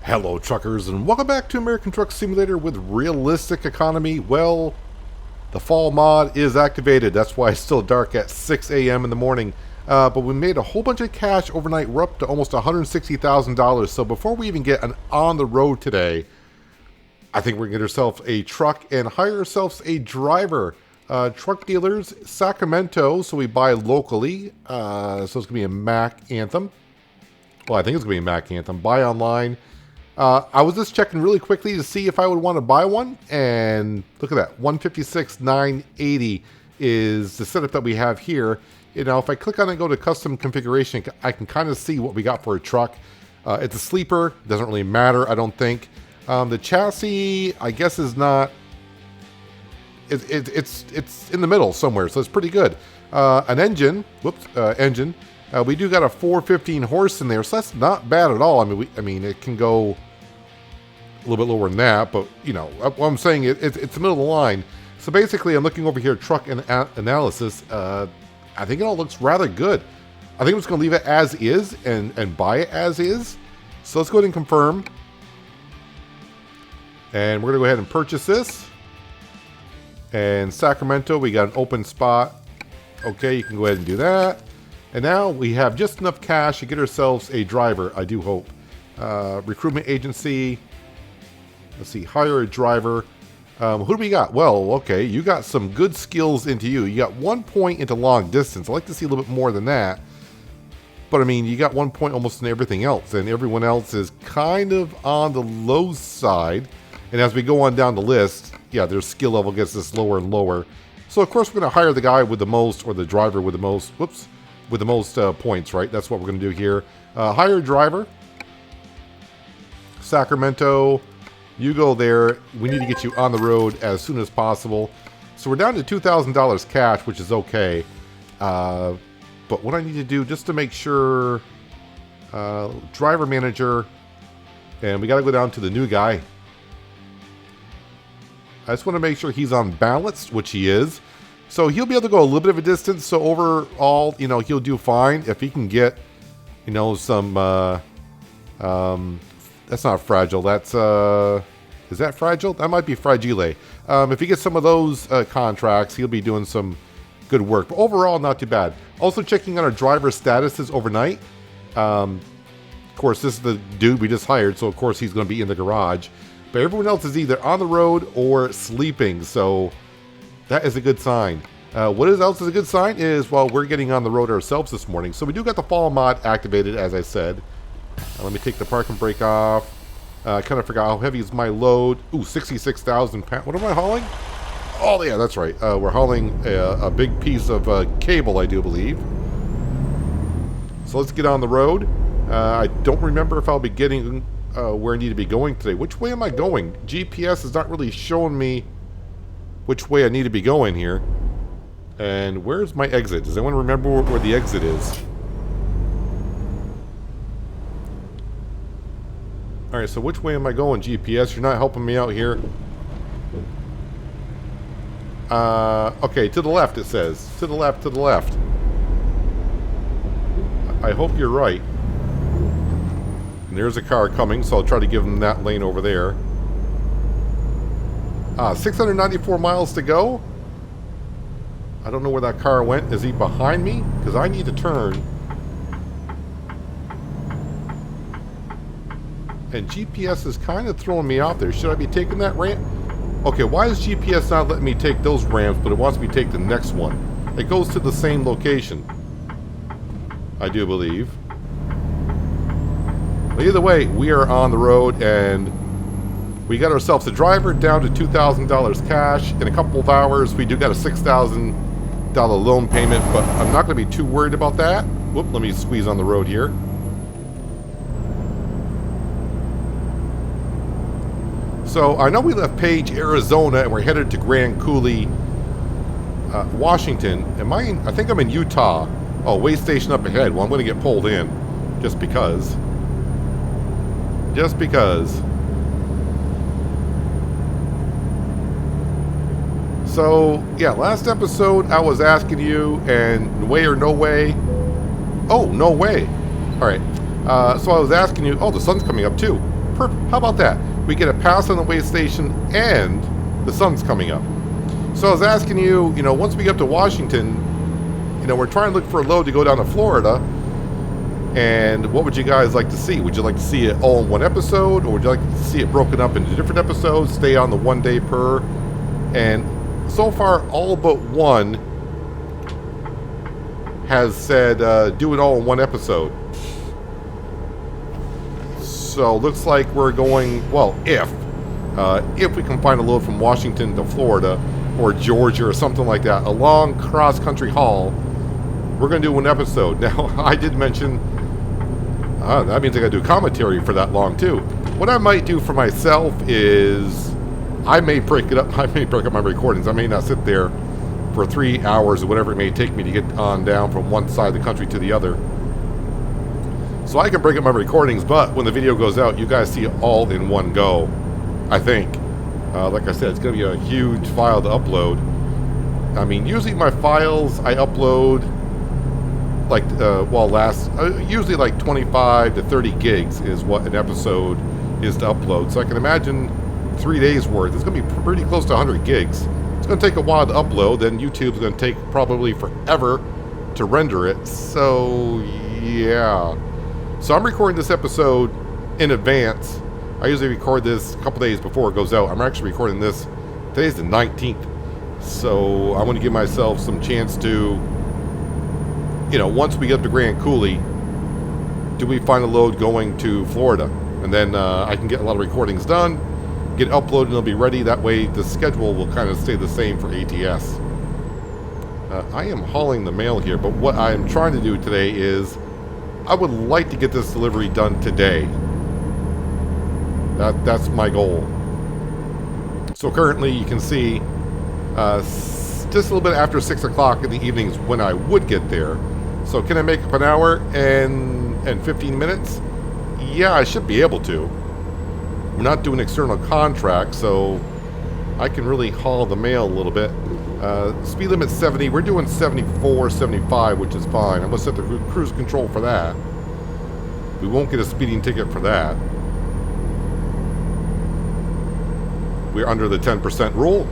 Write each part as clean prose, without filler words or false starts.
Hello, truckers, and welcome back to American Truck Simulator with realistic economy. Well, the fall mod is activated. That's why it's still dark at 6 a.m. in the morning. But we made a whole bunch of cash overnight. We're up to almost $160,000. So before we even get on the road today, I think we're going to get ourselves a truck and hire ourselves a driver. Truck dealers, Sacramento, so we buy locally. So it's going to be a Mack Anthem. Well, I think it's going to be a Mack Anthem. Buy online. I was just checking really quickly to see if I would want to buy one, and look at that, 156,980 is the setup that we have here. You know, if I click on it and go to custom configuration, I can kind of see what we got for a truck. It's a sleeper, doesn't really matter, I don't think. The chassis, I guess, is not. It's in the middle somewhere, so it's pretty good. An engine, engine. We do got a 415 horse in there, so that's not bad at all. I mean, it can go a little bit lower than that, but you know what I'm saying. It's the middle of the line. So basically, I'm looking over here, truck analysis. I think it all looks rather good. I think I'm just going to leave it as is and buy it as is. So let's go ahead and confirm, and we're going to go ahead and purchase this. And Sacramento, we got an open spot. Okay, you can go ahead and do that. And now we have just enough cash to get ourselves a driver, I do hope. Recruitment agency. Let's see, hire a driver. Who do we got? Well, okay, you got some good skills into you. You got 1 point into long distance. I'd like to see a little bit more than that. But I mean, you got 1 point almost in everything else. And everyone else is kind of on the low side. And as we go on down the list, yeah, their skill level gets this lower and lower. So of course we're going to hire the guy with the most, or the driver with the most, with the most points, right? That's what we're going to do here. Hire a driver. Sacramento, you go there. We need to get you on the road as soon as possible. So we're down to $2,000 cash, which is okay. But what I need to do, just to make sure, driver manager, and we got to go down to the new guy. I just want to make sure he's on balance, which he is. So he'll be able to go a little bit of a distance. So overall, you know, he'll do fine if he can get, you know, some. That's not fragile. That's is that fragile? That might be fragile. If he gets some of those contracts, he'll be doing some good work. But overall, not too bad. Also checking on our driver statuses overnight. Of course, this is the dude we just hired, so of course he's going to be in the garage. But everyone else is either on the road or sleeping. So that is a good sign. What else is a good sign is, well, we're getting on the road ourselves this morning. So we do got the fall mod activated, as I said. Let me take the parking brake off. I kind of forgot how heavy is my load. Ooh, 66,000 pounds. What am I hauling? Oh, yeah, that's right. We're hauling a big piece of cable, I do believe. So let's get on the road. I don't remember if I'll be getting where I need to be going today. Which way am I going? GPS is not really showing me which way I need to be going here. And where's my exit? Does anyone remember where the exit is? Alright, so which way am I going, GPS? You're not helping me out here. Okay, to the left it says. To the left, to the left. I hope you're right. And there's a car coming, so I'll try to give them that lane over there. 694 miles to go. I don't know where that car went. Is he behind me? Because I need to turn. And GPS is kind of throwing me out there. Should I be taking that ramp? Okay, why is GPS not letting me take those ramps, but it wants me to take the next one? It goes to the same location, I do believe. But either way, we are on the road, and we got ourselves a driver down to $2,000 cash. In a couple of hours, we do got a $6,000 loan payment, but I'm not going to be too worried about that. Whoop, let me squeeze on the road here. So I know we left Page, Arizona, and we're headed to Grand Coulee, Washington. I think I'm in Utah. Oh, way station up ahead. Well, I'm going to get pulled in, just because. Just because. So, yeah, last episode I was asking you, and way or no way. Oh, no way. All right. So I was asking you. Oh, the sun's coming up too. How about that? We get a pass on the way station and the sun's coming up. So I was asking you, once we get up to Washington, we're trying to look for a load to go down to Florida. And what would you guys like to see? Would you like to see it all in one episode, or would you like to see it broken up into different episodes, stay on the 1 day per? And so far, all but one has said do it all in one episode. So looks like we're going, well, if we can find a load from Washington to Florida or Georgia or something like that, a long cross-country haul, we're going to do one episode. Now, I did mention, that means I got to do commentary for that long too. What I might do for myself is, I may break up my recordings. I may not sit there for 3 hours or whatever it may take me to get on down from one side of the country to the other. So I can break up my recordings, but when the video goes out, you guys see it all in one go, I think. Like I said, it's going to be a huge file to upload. I mean, usually my files I upload like, usually like 25 to 30 gigs is what an episode is to upload. So I can imagine 3 days worth. It's going to be pretty close to 100 gigs. It's going to take a while to upload, then YouTube's going to take probably forever to render it. So, yeah. So I'm recording this episode in advance. I usually record this a couple days before it goes out. I'm actually recording this, today's the 19th. So I want to give myself some chance to, once we get up to Grand Coulee, do we find a load going to Florida? And then I can get a lot of recordings done, get uploaded, and it'll be ready. That way the schedule will kind of stay the same for ATS. I am hauling the mail here, but what I am trying to do today is I would like to get this delivery done today. That's my goal. So currently you can see just a little bit after 6 o'clock in the evenings when I would get there. So can I make up an hour and 15 minutes? Yeah, I should be able to. We're not doing external contracts, so I can really haul the mail a little bit. Speed limit 70. We're doing 74, 75, which is fine. I'm going to set the cruise control for that. We won't get a speeding ticket for that. We're under the 10% rule.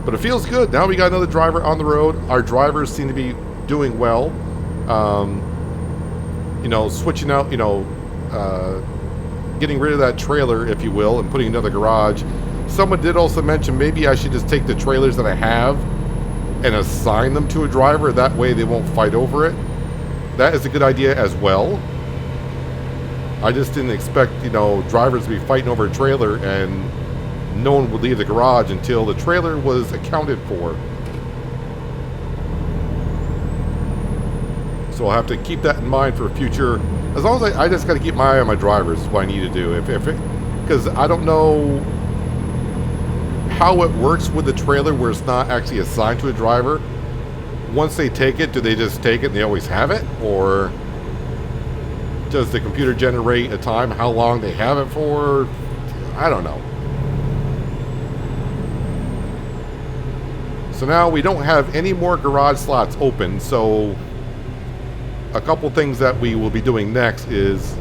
But it feels good. Now we got another driver on the road. Our drivers seem to be doing well. Switching out, getting rid of that trailer, if you will, and putting another garage. Someone did also mention maybe I should just take the trailers that I have and assign them to a driver. That way they won't fight over it. That is a good idea as well. I just didn't expect, drivers to be fighting over a trailer and no one would leave the garage until the trailer was accounted for. So I'll have to keep that in mind for future. As long as I just got to keep my eye on my drivers is what I need to do. Because I don't know how it works with the trailer where it's not actually assigned to a driver. Once they take it, do they just take it and they always have it? Or does the computer generate a time how long they have it for? I don't know. So now we don't have any more garage slots open, so a couple things that we will be doing next is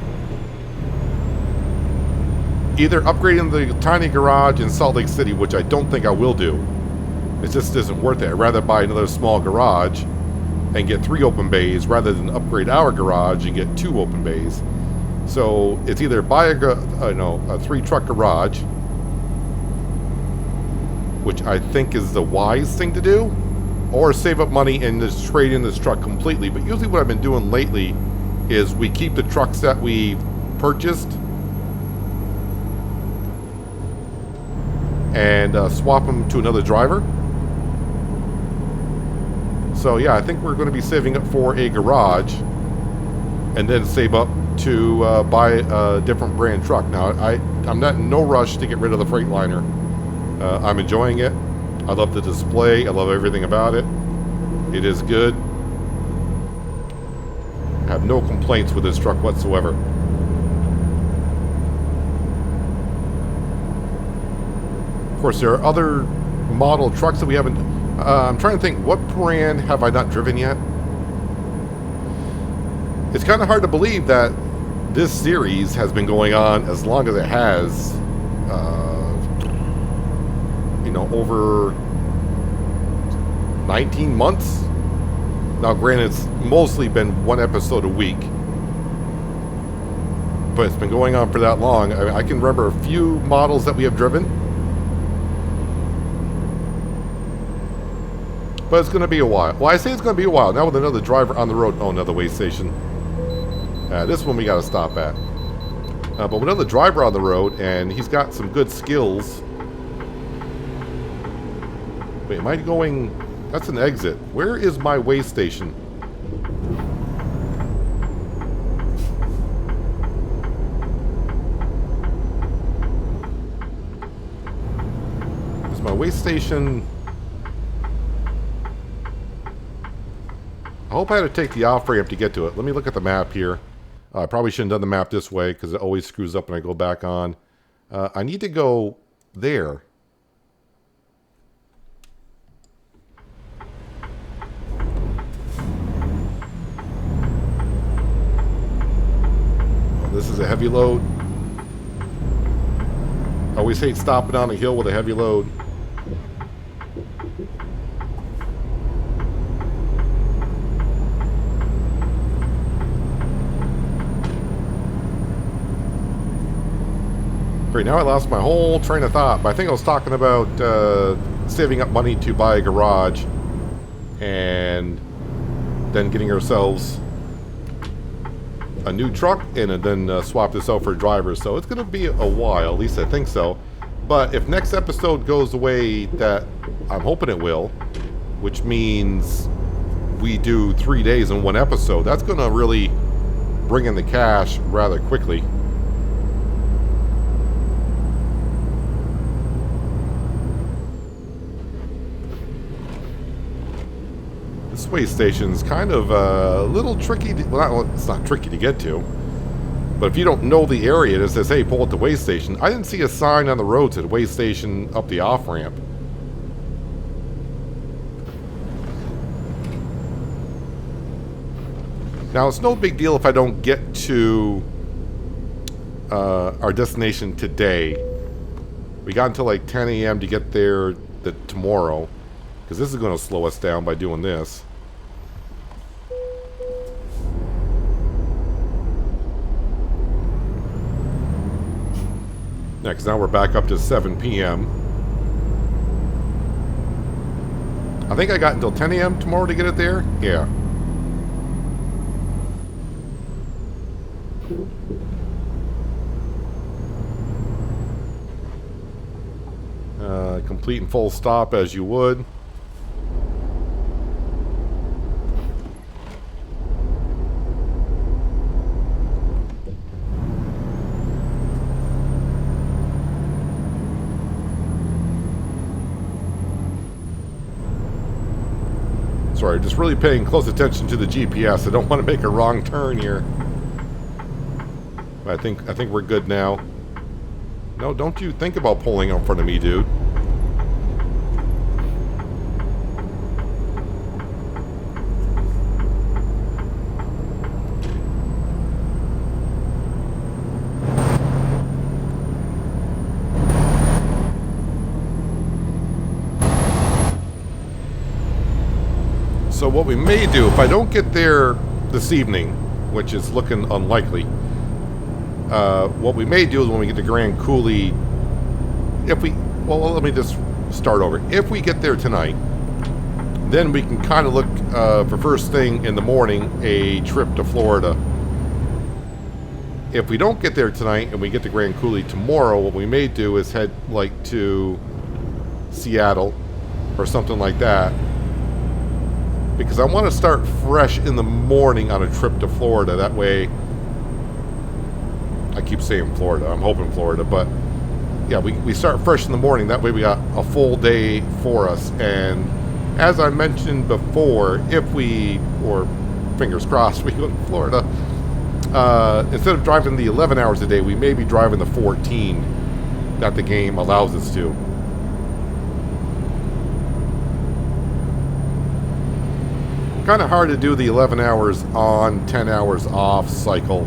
either upgrading the tiny garage in Salt Lake City, which I don't think I will do. It just isn't worth it. I'd rather buy another small garage and get 3 open bays rather than upgrade our garage and get 2 open bays. So it's either buy a 3-truck garage, which I think is the wise thing to do, or save up money and just trade in this truck completely. But usually what I've been doing lately is we keep the trucks that we purchased and swap them to another driver. So yeah, I think we're going to be saving up for a garage and then save up to buy a different brand truck. Now, I'm not in no rush to get rid of the Freightliner. I'm enjoying it. I love the display. I love everything about it. It is good. I have no complaints with this truck whatsoever. Of course, there are other model trucks that we haven't... I'm trying to think, what brand have I not driven yet? It's kind of hard to believe that this series has been going on as long as it has. Over 19 months. Now, granted, it's mostly been one episode a week, but it's been going on for that long. I can remember a few models that we have driven, but it's going to be a while. Well, I say it's going to be a while. Now with another driver on the road. Oh, another way station. This one we got to stop at. But with another driver on the road, and he's got some good skills. Wait, am I going... That's an exit. Where is my way station? Is my way station... I hope I had to take the off-ramp to get to it. Let me look at the map here. I probably shouldn't have done the map this way because it always screws up when I go back on. I need to go there. This is a heavy load. I always hate stopping on a hill with a heavy load. Great, now I lost my whole train of thought, but I think I was talking about saving up money to buy a garage and then getting ourselves a new truck and then swap this out for a driver. So it's going to be a while, at least I think so. But if next episode goes the way that I'm hoping it will, which means we do 3 days in one episode, that's going to really bring in the cash rather quickly. This way station's kind of a little tricky. Well, it's not tricky to get to, but if you don't know the area, it says, hey, pull at the way station. I didn't see a sign on the road that said way station up the off-ramp. Now, it's no big deal if I don't get to our destination today. We got until like 10 a.m. to get there tomorrow, because this is going to slow us down by doing this. Yeah, because now we're back up to 7 p.m. I think I got until 10 a.m. tomorrow to get it there. Yeah. Complete and full stop as you would. Sorry, just really paying close attention to the GPS. I don't want to make a wrong turn here. But I think we're good now. No, don't you think about pulling in front of me, dude. So what we may do, if I don't get there this evening, which is looking unlikely, what we may do is when we get to Grand Coulee, well, let me just start over. If we get there tonight, then we can kind of look for first thing in the morning, a trip to Florida. If we don't get there tonight and we get to Grand Coulee tomorrow, what we may do is head like to Seattle or something like that. Because I want to start fresh in the morning on a trip to Florida. That way, I keep saying Florida. I'm hoping Florida. But, yeah, we start fresh in the morning. That way we got a full day for us. And as I mentioned before, if we, or fingers crossed, we go to Florida, instead of driving the 11 hours a day, we may be driving the 14 that the game allows us to. Kind of hard to do the 11 hours on, 10 hours off cycle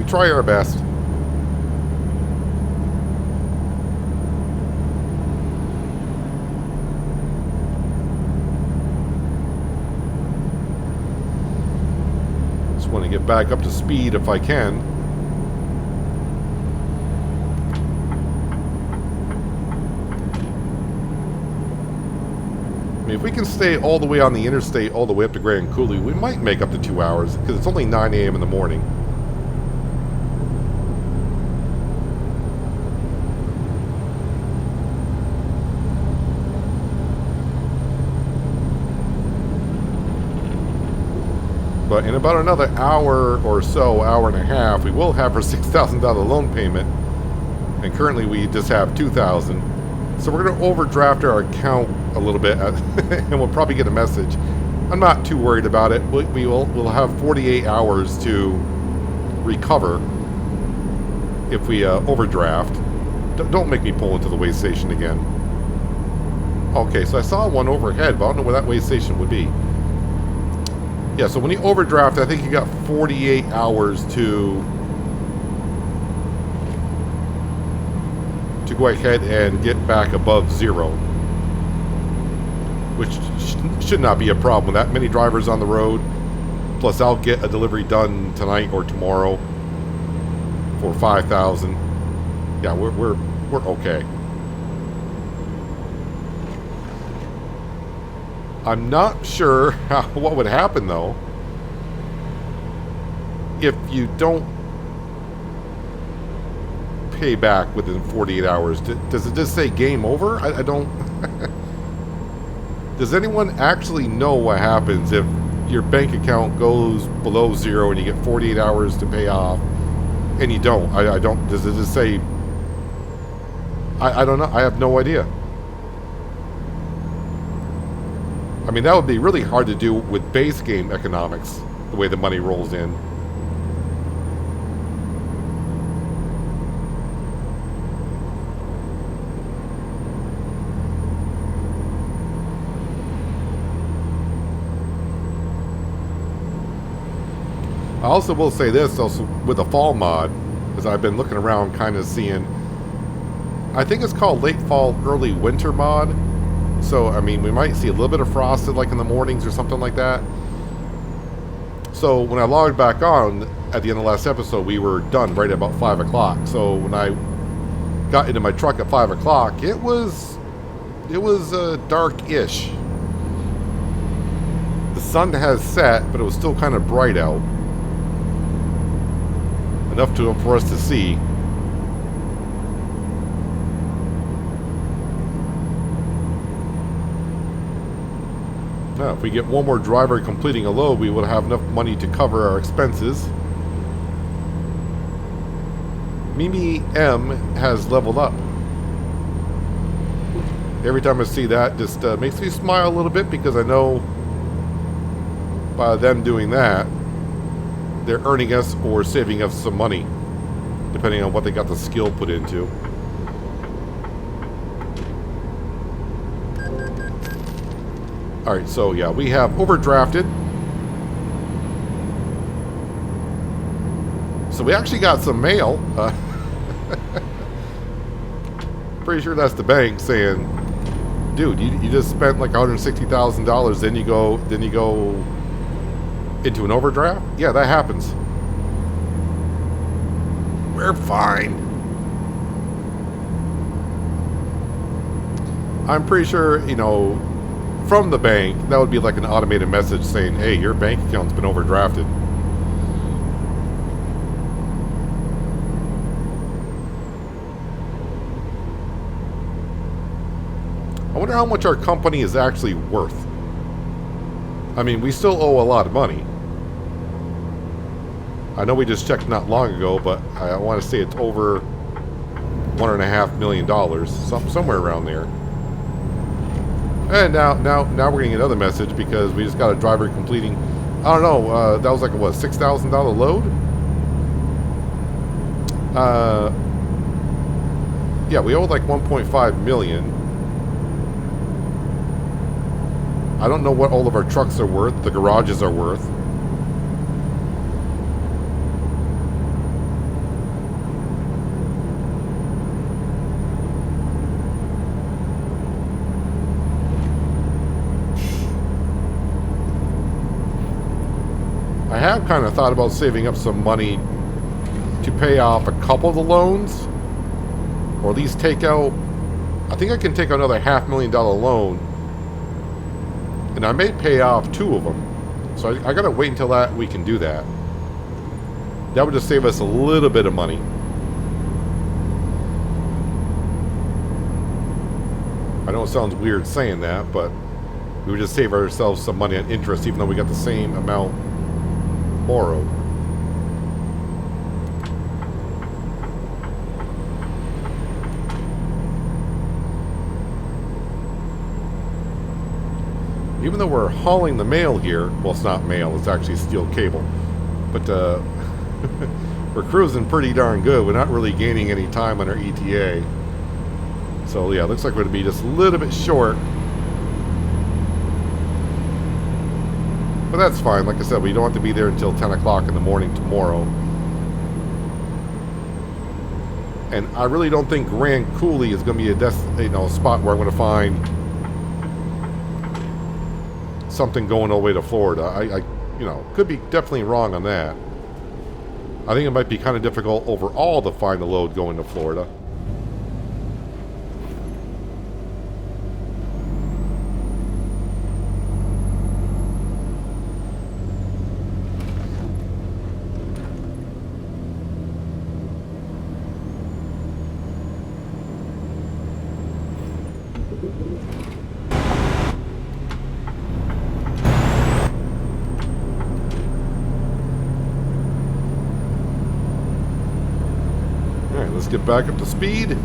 try our best. Just want to get back up to speed if I can. I mean, if we can stay all the way on the interstate, all the way up to Grand Coulee, we might make up to 2 hours, because it's only 9 a.m. in the morning. But in about another hour or so, hour and a half, we will have our $6,000 loan payment. And currently we just have $2,000. So we're going to overdraft our account a little bit, and we'll probably get a message. I'm not too worried about it. We'll have 48 hours to recover if we overdraft. Don't make me pull into the way station again. Okay, so I saw one overhead, but I don't know where that way station would be. Yeah, so when you overdraft, I think you got 48 hours to go ahead and get back above zero, which should not be a problem with that many drivers on the road. Plus, I'll get a delivery done tonight or tomorrow for $5,000. Yeah, we're okay. I'm not sure what would happen though if you don't pay back within 48 hours. Does it just say game over? I don't... Does anyone actually know what happens if your bank account goes below zero and you get 48 hours to pay off and you don't? I don't... Does it just say... I don't know. I have no idea. I mean, that would be really hard to do with base game economics, the way the money rolls in. I also will say this, also with the fall mod, because I've been looking around kind of seeing, I think it's called late fall, early winter mod. So, I mean, we might see a little bit of frosted like in the mornings or something like that. So, when I logged back on at the end of the last episode, we were done right at about 5 o'clock. So, when I got into my truck at 5 o'clock, it was dark-ish. The sun has set, but it was still kind of bright out. Enough for us to see. Now, if we get one more driver completing a load, we will have enough money to cover our expenses. Mimi M has leveled up. Every time I see that, just makes me smile a little bit, because I know by them doing that, they're earning us or saving us some money, depending on what they got the skill put into. Alright, so yeah, we have overdrafted. So we actually got some mail. Pretty sure that's the bank saying, dude, you just spent like $160,000, then you go into an overdraft? Yeah, that happens. We're fine. I'm pretty sure, you know, from the bank, that would be like an automated message saying, hey, your bank account's been overdrafted. I wonder how much our company is actually worth. I mean, we still owe a lot of money. I know we just checked not long ago, but I want to say it's over $1.5 million, somewhere around there. And now we're getting another message because we just got a driver completing. I don't know. That was like a what, $6,000 load? Yeah, we owed like 1.5 million. I don't know what all of our trucks are worth. The garages are worth. have kind of thought about saving up some money to pay off a couple of the loans, or at least take out, I think I can take another $500,000 loan, and I may pay off 2 of them. So I gotta wait until that we can do that. That would just save us a little bit of money. I know it sounds weird saying that, but we would just save ourselves some money on interest, even though we got the same amount borrowed. Even though we're hauling the mail here, well, it's not mail, it's actually steel cable, but we're cruising pretty darn good. We're not really gaining any time on our ETA. So yeah, looks like we're going to be just a little bit short. But that's fine. Like I said, we don't have to be there until 10 o'clock in the morning tomorrow. And I really don't think Grand Coulee is going to be a spot where I'm going to find something going all the way to Florida. I could be definitely wrong on that. I think it might be kind of difficult overall to find a load going to Florida. Let's get back up to speed.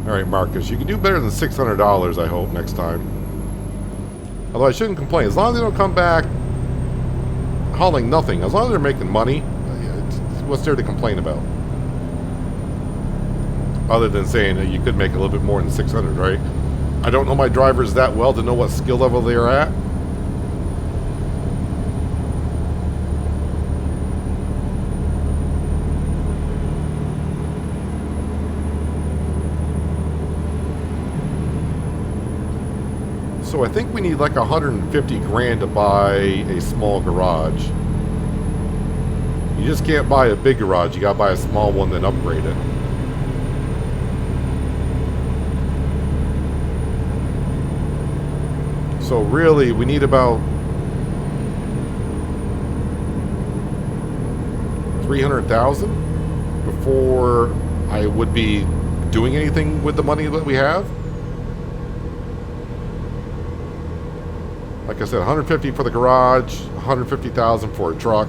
Alright, Marcus, you can do better than $600, I hope, next time. Although I shouldn't complain. As long as they don't come back hauling nothing, as long as they're making money, what's there to complain about? Other than saying that you could make a little bit more than 600, right? I don't know my drivers that well to know what skill level they are at. So I think we need like 150 grand to buy a small garage. You just can't buy a big garage. You gotta buy a small one, then upgrade it. So really, we need about 300,000 before I would be doing anything with the money that we have. Like I said, 150 for the garage, 150,000 for a truck.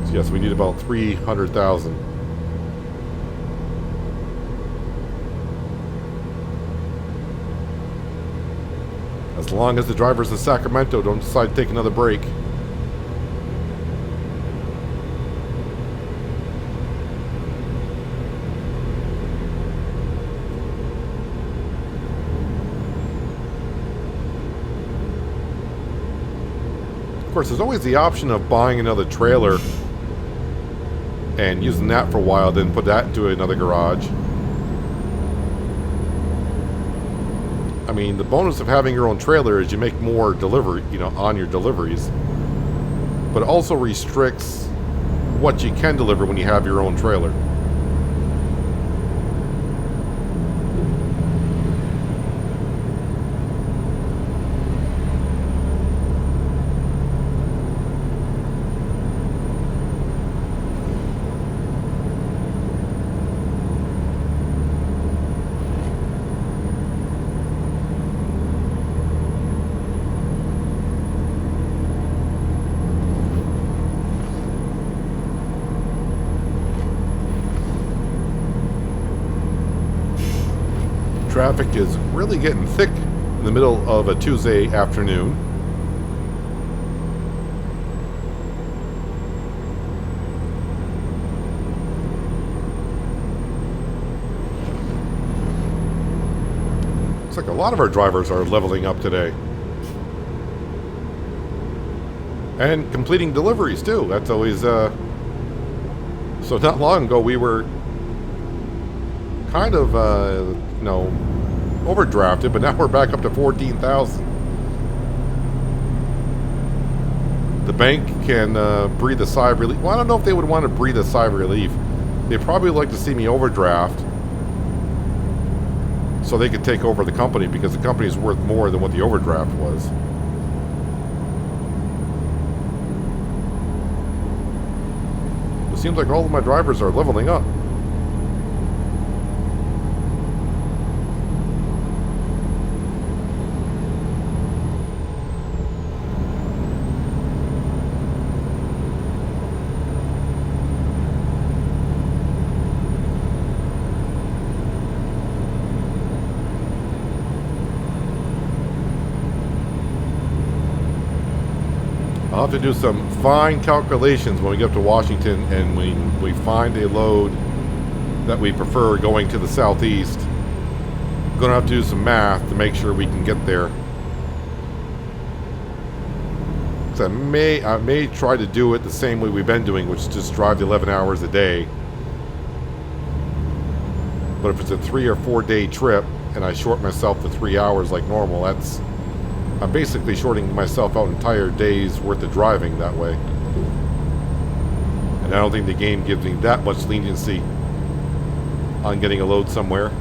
So yes, we need about 300,000. As long as the drivers in Sacramento don't decide to take another break. Of course, there's always the option of buying another trailer and using that for a while, then put that into another garage. I mean, the bonus of having your own trailer is you make more delivery, on your deliveries. But it also restricts what you can deliver when you have your own trailer. Traffic is really getting thick in the middle of a Tuesday afternoon. Looks like a lot of our drivers are leveling up today. And completing deliveries too. That's always So not long ago, we were kind of, overdrafted, but now we're back up to 14,000. The bank can breathe a sigh of relief. Well, I don't know if they would want to breathe a sigh of relief. They'd probably like to see me overdraft so they could take over the company, because the company is worth more than what the overdraft was. It seems like all of my drivers are leveling up. I'll have to do some fine calculations when we get up to Washington and when we find a load that we prefer going to the southeast. I'm going to have to do some math to make sure we can get there. So I may try to do it the same way we've been doing, which is just drive the 11 hours a day. But if it's a 3 or 4 day trip and I short myself to 3 hours like normal, I'm basically shorting myself out an entire day's worth of driving that way. And I don't think the game gives me that much leniency on getting a load somewhere.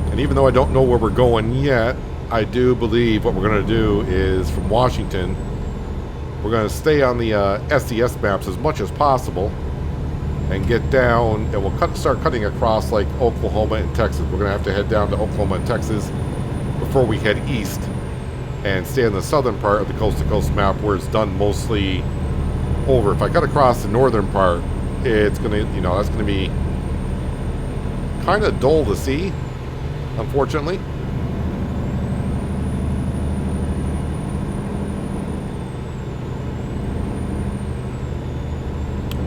And even though I don't know where we're going yet, I do believe what we're going to do is from Washington, we're going to stay on the SCS maps as much as possible and get down, and we'll start cutting across like Oklahoma and Texas. We're going to have to head down to Oklahoma and Texas before we head east and stay in the southern part of the coast-to-coast map where it's done mostly over. If I cut across the northern part, it's going to, that's going to be kind of dull to see, unfortunately.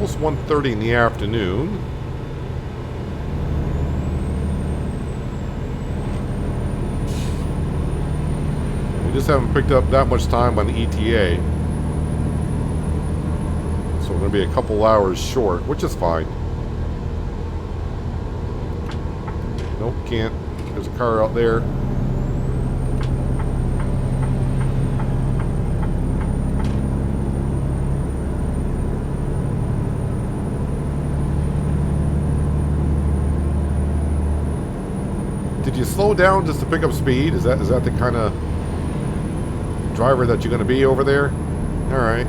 Almost 1:30 in the afternoon. We just haven't picked up that much time on the ETA. So we're going to be a couple hours short, which is fine. Nope, can't. There's a car out there. Did you slow down just to pick up speed? Is that the kind of driver that you're going to be over there? All right.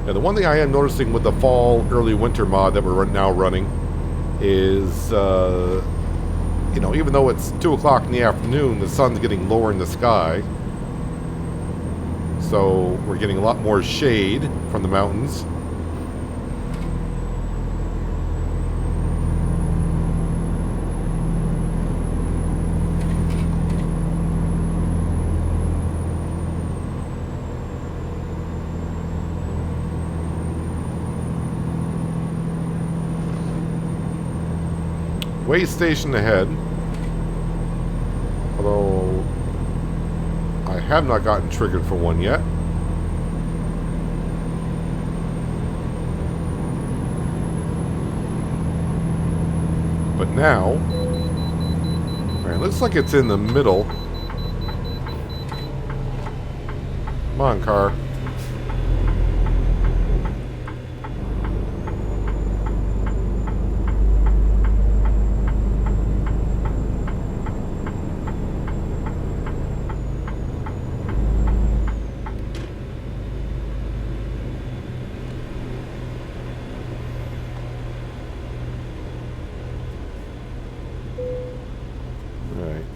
Yeah, the one thing I am noticing with the fall early winter mod that we're now running is, even though it's 2 o'clock in the afternoon, the sun's getting lower in the sky. So we're getting a lot more shade from the mountains. Way station ahead. Although I have not gotten triggered for one yet. But now, alright, looks like it's in the middle. Come on, car.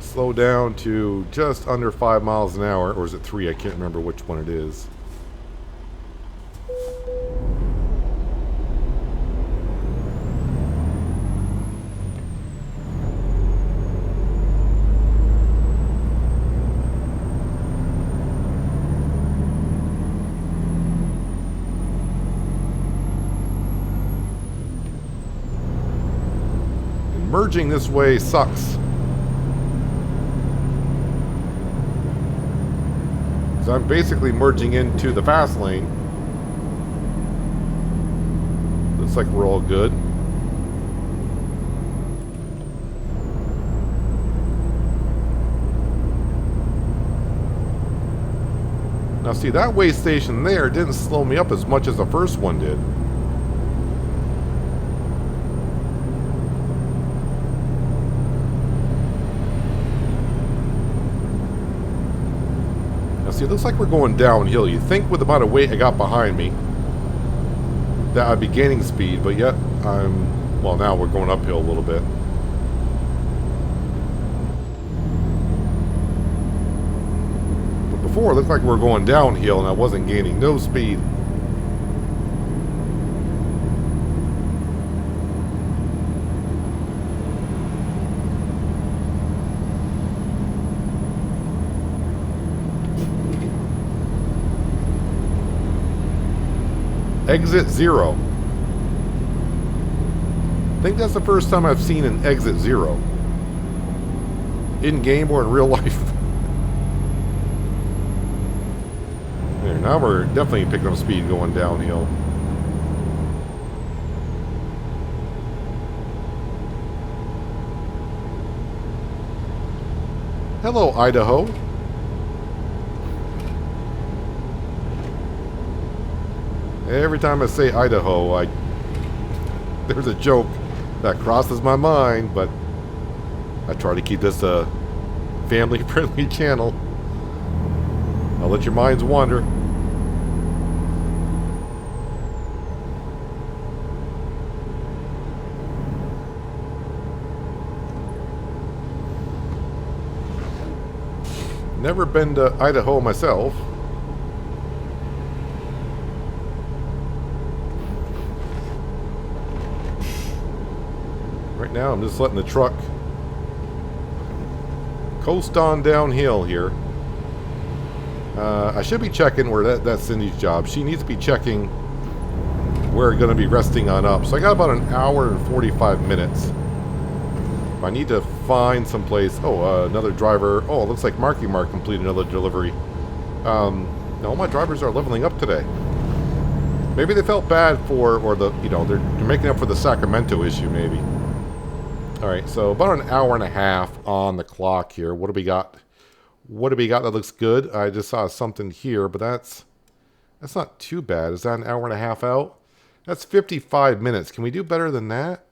Slow down to just under 5 miles an hour, or is it 3? I can't remember which one it is. merging this way sucks. So I'm basically merging into the fast lane. Looks like we're all good. Now see, that way station there didn't slow me up as much as the first one did. Now see, it looks like we're going downhill. You'd think with the amount of weight I got behind me that I'd be gaining speed, but yet well, now we're going uphill a little bit. Before, it looked like we were going downhill and I wasn't gaining no speed. Exit 0. I think that's the first time I've seen an exit 0. In game or in real life. There, now we're definitely picking up speed going downhill. Hello, Idaho. Every time I say Idaho, there's a joke that crosses my mind, but I try to keep this a family-friendly channel. I'll let your minds wander. Never been to Idaho myself. Right now I'm just letting the truck coast on downhill here. I should be checking where that's Cindy's job. She needs to be checking where we're going to be resting on up. So I got about an hour and 45 minutes. I need to find some place. Oh, another driver. Oh, it looks like Marky Mark completed another delivery. All my drivers are leveling up today. Maybe they felt bad for, or they're making up for the Sacramento issue, maybe. All right, so about an hour and a half on the clock here. What do we got? What do we got that looks good? I just saw something here, but that's not too bad. Is that an hour and a half out? That's 55 minutes. Can we do better than that?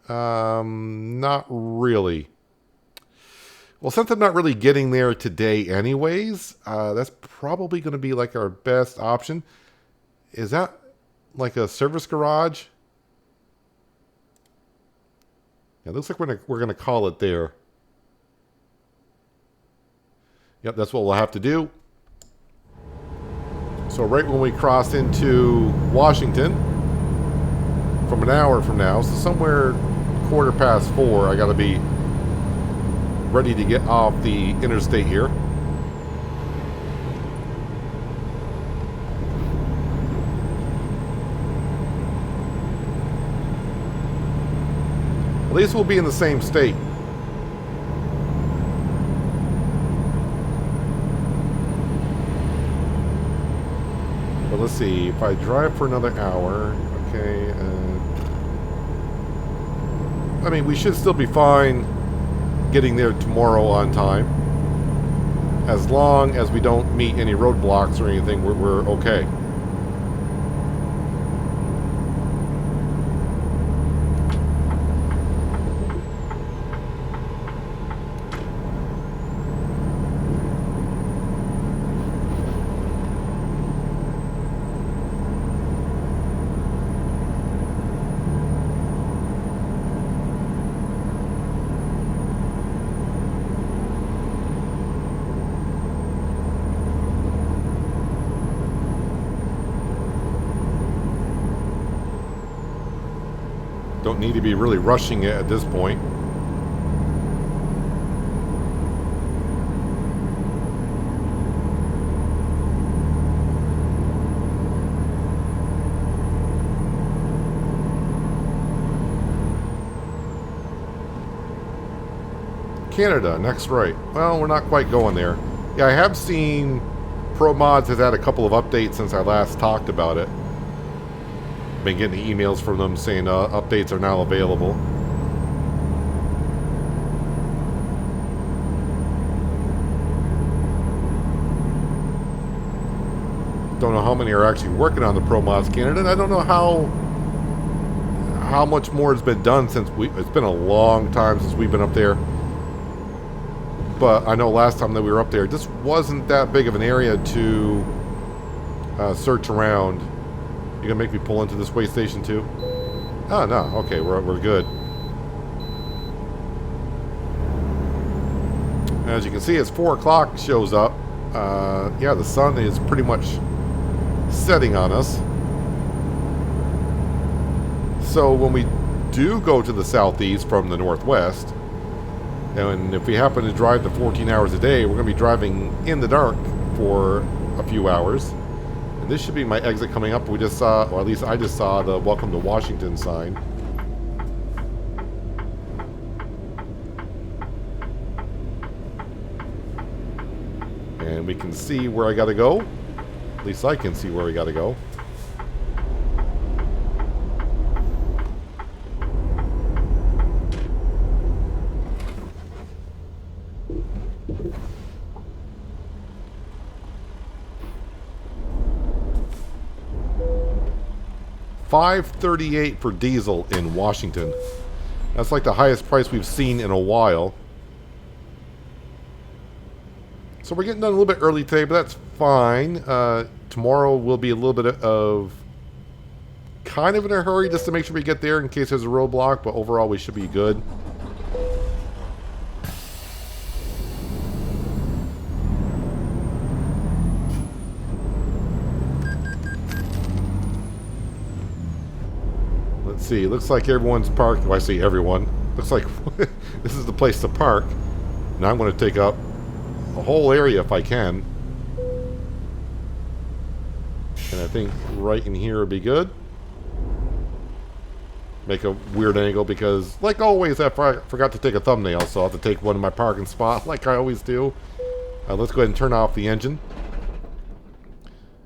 Not really. Well, since I'm not really getting there today anyways, that's probably going to be like our best option. Is that like a service garage? Yeah, it looks like we're gonna call it there. Yep, that's what we'll have to do. So right when we cross into Washington, from an hour from now, so somewhere 4:15, I gotta be ready to get off the interstate here. At least we'll be in the same state. But let's see, if I drive for another hour, okay, I mean, we should still be fine getting there tomorrow on time. As long as we don't meet any roadblocks or anything, we're okay. Don't need to be really rushing it at this point. Canada, next right. Well, we're not quite going there. Yeah, I have seen ProMods has had a couple of updates since I last talked about it. Been getting emails from them saying updates are now available. Don't know how many are actually working on the ProMods Canada, and I don't know how much more has been done since it's been a long time since we've been up there. But I know last time that we were up there, this wasn't that big of an area to search around. You gonna make me pull into this way station too? Oh no, okay, we're good. As you can see, as 4 o'clock shows up, yeah, the sun is pretty much setting on us. So when we do go to the southeast from the northwest, and if we happen to drive the 14 hours a day, we're going to be driving in the dark for a few hours. And this should be my exit coming up. We just saw, or at least I just saw, the Welcome to Washington sign. And we can see where I got to go. At least I can see where we got to go. $5.38 for diesel in Washington. That's like the highest price we've seen in a while. So we're getting done a little bit early today, but that's fine. Tomorrow will be a little bit of kind of in a hurry just to make sure we get there in case there's a roadblock, but overall we should be good. Let's see, looks like everyone's parked. Well, I say everyone. Looks like this is the place to park. Now I'm going to take up a whole area if I can. And I think right in here would be good. Make a weird angle because, like always, I forgot to take a thumbnail, so I'll have to take one in my parking spot like I always do. Let's go ahead and turn off the engine.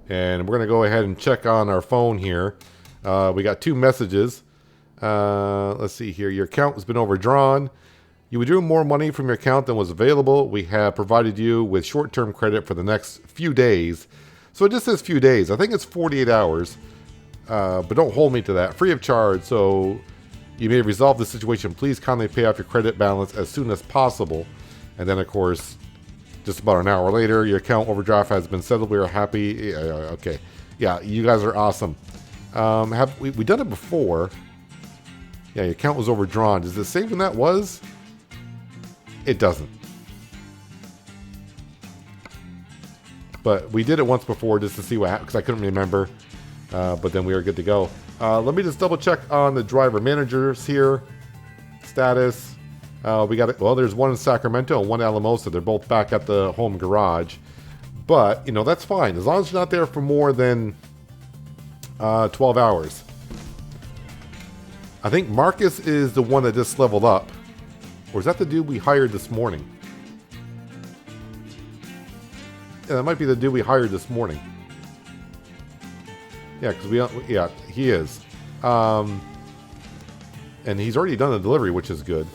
And we're going to go ahead and check on our phone here. We got 2 messages. Let's see here. Your account has been overdrawn. You withdrew more money from your account than was available. We have provided you with short-term credit for the next few days. So it just says few days. I think it's 48 hours. But don't hold me to that. Free of charge. So you may resolve the situation. Please kindly pay off your credit balance as soon as possible. And then, of course, just about an hour later, your account overdraft has been settled. We are happy. Okay. Yeah, you guys are awesome. Have we done it before? Yeah, your account was overdrawn. Does it say when that was? It doesn't. But we did it once before just to see what happened because I couldn't remember. But then we were good to go. Let me just double check on the driver managers here. Status. We got it. Well, there's one in Sacramento and one in Alamosa. They're both back at the home garage. But, you know, that's fine. As long as you're not there for more than 12 hours. I think Marcus is the one that just leveled up. Or is that the dude we hired this morning? Yeah, that might be the dude we hired this morning. Yeah, because yeah, he is. And he's already done the delivery, which is good.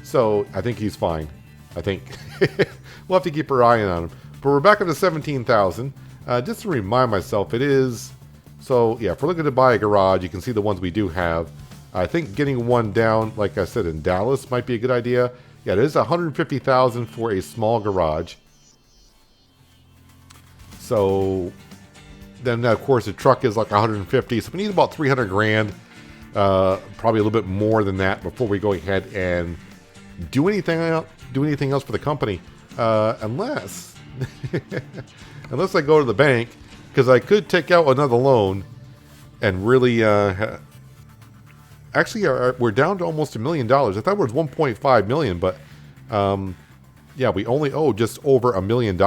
So I think he's fine. I think we'll have to keep our eye on him. But we're back up to 17,000. Just to remind myself, it is. So yeah, if we're looking to buy a garage, you can see the ones we do have. I think getting one down, like I said, in Dallas might be a good idea. Yeah, it is $150,000 for a small garage. So then, of course, the truck is like 150. So we need about 300 grand, probably a little bit more than that before we go ahead and do anything else for the company, unless unless I go to the bank, because I could take out another loan and really. Actually, we're down to almost $1 million. I thought it was 1.5 million, but yeah, we only owe just over $1 million.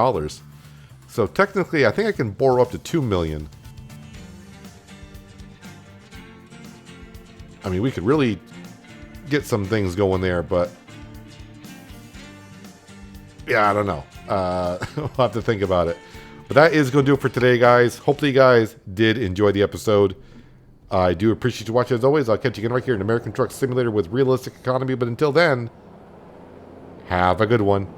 So technically, I think I can borrow up to 2 million. I mean, we could really get some things going there, but Yeah, I don't know. We'll have to think about it. But that is going to do it for today, guys. Hopefully you guys did enjoy the episode. I do appreciate you watching as always. I'll catch you again right here in American Truck Simulator with realistic economy. But until then, have a good one.